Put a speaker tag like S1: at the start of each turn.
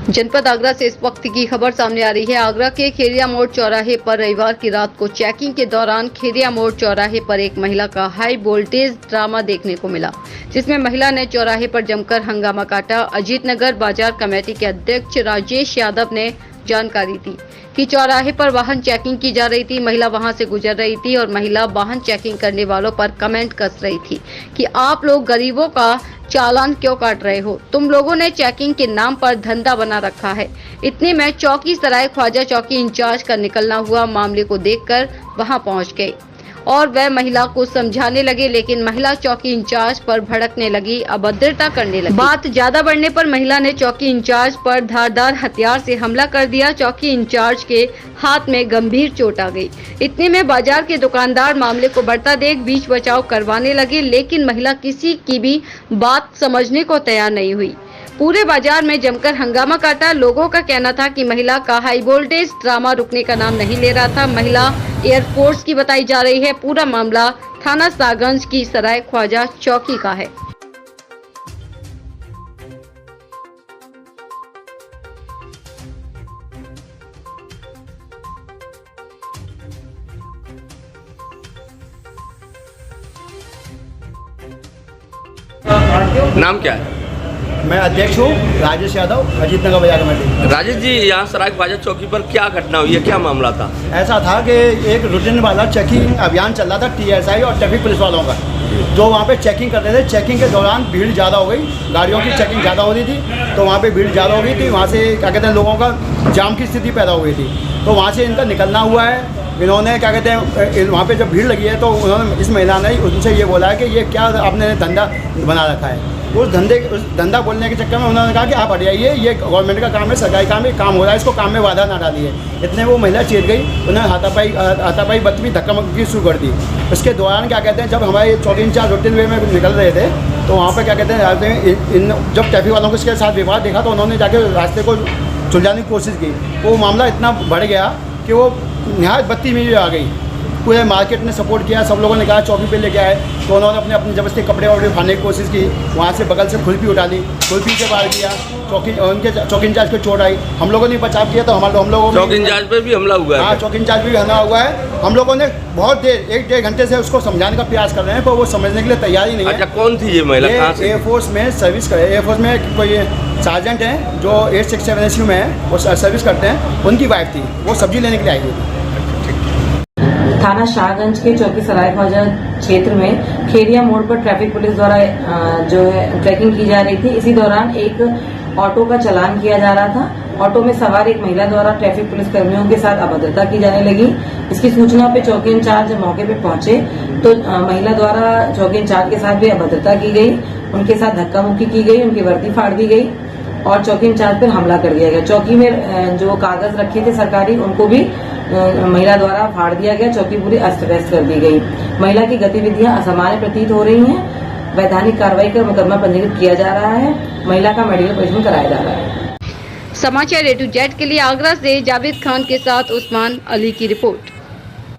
S1: जनपद आगरा से इस वक्त की खबर सामने आ रही है। आगरा के खेरिया मोड़ चौराहे पर रविवार की रात को चेकिंग के दौरान खेरिया मोड़ चौराहे पर एक महिला का हाई वोल्टेज ड्रामा देखने को मिला, जिसमें महिला ने चौराहे पर जमकर हंगामा काटा। अजीत नगर बाजार कमेटी के अध्यक्ष राजेश यादव ने जानकारी दी कि चौराहे पर वाहन चेकिंग की जा रही थी। महिला वहां से गुजर रही थी और महिला वाहन चेकिंग करने वालों पर कमेंट कस रही थी कि आप लोग गरीबों का चालान क्यों काट रहे हो, तुम लोगों ने चेकिंग के नाम पर धंधा बना रखा है। इतने में चौकी सराय ख्वाजा चौकी इंचार्ज का निकलना हुआ। मामले को देखकर वहां पहुंच गए और वह महिला को समझाने लगे, लेकिन महिला चौकी इंचार्ज पर भड़कने लगी, अभद्रता करने लगी। बात ज्यादा बढ़ने पर महिला ने चौकी इंचार्ज पर धारदार हथियार से हमला कर दिया। चौकी इंचार्ज के हाथ में गंभीर चोट आ गई। इतने में बाजार के दुकानदार मामले को बढ़ता देख बीच बचाव करवाने लगे, लेकिन महिला किसी की भी बात समझने को तैयार नहीं हुई। पूरे बाजार में जमकर हंगामा काटा। लोगों का कहना था कि महिला का हाई वोल्टेज ड्रामा रुकने का नाम नहीं ले रहा था। महिला एयरफोर्स की बताई जा रही है। पूरा मामला थाना सागंज की सराय ख्वाजा चौकी का है।
S2: नाम क्या है?
S3: मैं अध्यक्ष हूँ राजेश यादव, अजीत नगर बाजार कमेटी।
S2: राजेश जी, यहाँ सराय ख्वाजा चौकी पर क्या घटना हुई है, क्या मामला था?
S3: ऐसा था कि एक रूटीन वाला चेकिंग अभियान चल रहा था टीएसआई और ट्रैफिक पुलिस वालों का, जो वहाँ पे चेकिंग कर रहे थे। चेकिंग के दौरान भीड़ ज़्यादा हो गई, गाड़ियों की चेकिंग ज़्यादा हो रही थी, तो वहाँ पे भीड़ ज़्यादा हो गई थी। वहाँ से क्या कहते हैं, लोगों का जाम की स्थिति पैदा हो गई थी, तो वहाँ से इनका निकलना हुआ है। इन्होंने क्या कहते हैं, वहाँ पे जब भीड़ लगी है तो उन्होंने, इस महिला ने उनसे ये बोला है कि ये क्या आपने धंधा बना रखा है। उस धंधा बोलने के चक्कर में उन्होंने कहा कि आप हट जाइए, ये गवर्नमेंट का काम है, सरकारी काम है, काम हो रहा है, इसको काम में बाधा ना डालिए। इतने वो महिला चेत गई, उन्होंने हाथापाई बदतमीजी धक्का मुक्की शुरू कर दी। उसके दौरान क्या कहते हैं, जब हमारे चौकी इंचार्ज रूटीन वे में निकल रहे थे, तो वहाँ पर क्या कहते हैं, जब ट्रैफिक वालों को इसके साथ विवाद देखा तो उन्होंने जाके रास्ते को सुलझाने की कोशिश की। वो मामला इतना बढ़ गया कि वो नहायत बदतमीजी आ गई। पूरे मार्केट ने सपोर्ट किया, सब लोगों ने कहा चौकी पे लेके आए, तो उन्होंने अपनी ज़बरदस्ती कपड़े वपड़े उठाने की कोशिश की। वहाँ से बगल से खुरपी उठा ली, खुरपी से वार किया। उनके चौकी इंचार्ज को चोट आई। हम लोगों ने बचाव किया, तो हम लोगों
S2: चौकी इंचार्ज पर भी हमला हुआ है?
S3: हाँ, चौकी इंचार्ज भी हमला हुआ है। हम लोगों ने बहुत देर, 1-1.5 घंटे से उसको समझाने का प्रयास कर रहे हैं, पर वो समझने के लिए तैयार ही नहीं है।
S2: अच्छा, कौन थी ये महिला?
S3: एयरफोर्स में सर्विस करे, एयरफोर्स में कोई सार्जेंट हैं जो 867 SU में है, वो सर्विस करते हैं। उनकी वाइफ थी, वो सब्जी लेने के लिए आई हुई।
S4: थाना शाहगंज के चौकी सराय ख्वाजा क्षेत्र में खेरिया मोड़ पर ट्रैफिक पुलिस द्वारा जो है ट्रैकिंग की जा रही थी। इसी दौरान एक ऑटो का चालान किया जा रहा था। ऑटो में सवार एक महिला द्वारा ट्रैफिक पुलिस कर्मियों के साथ अभद्रता की जाने लगी। इसकी सूचना पे चौकी इंचार्ज मौके पे पहुंचे, तो महिला द्वारा चौकी इंचार्ज के साथ भी अभद्रता की गई, उनके साथ धक्का मुक्की की गई, उनकी वर्दी फाड़ दी गई और चौकी इंचार्ज पर हमला कर दिया गया। चौकी में जो कागज रखे थे सरकारी, उनको भी महिला द्वारा फाड़ दिया गया। चौकी पूरी अस्त व्यस्त कर दी गई। महिला की गतिविधियां असामान्य प्रतीत हो रही हैं। वैधानिक कार्रवाई कर मुकदमा पंजीकृत किया जा रहा है। महिला का मेडिकल परीक्षण कराया जा रहा है।
S1: समाचार A to Z के लिए आगरा से जावेद खान के साथ उस्मान अली की रिपोर्ट।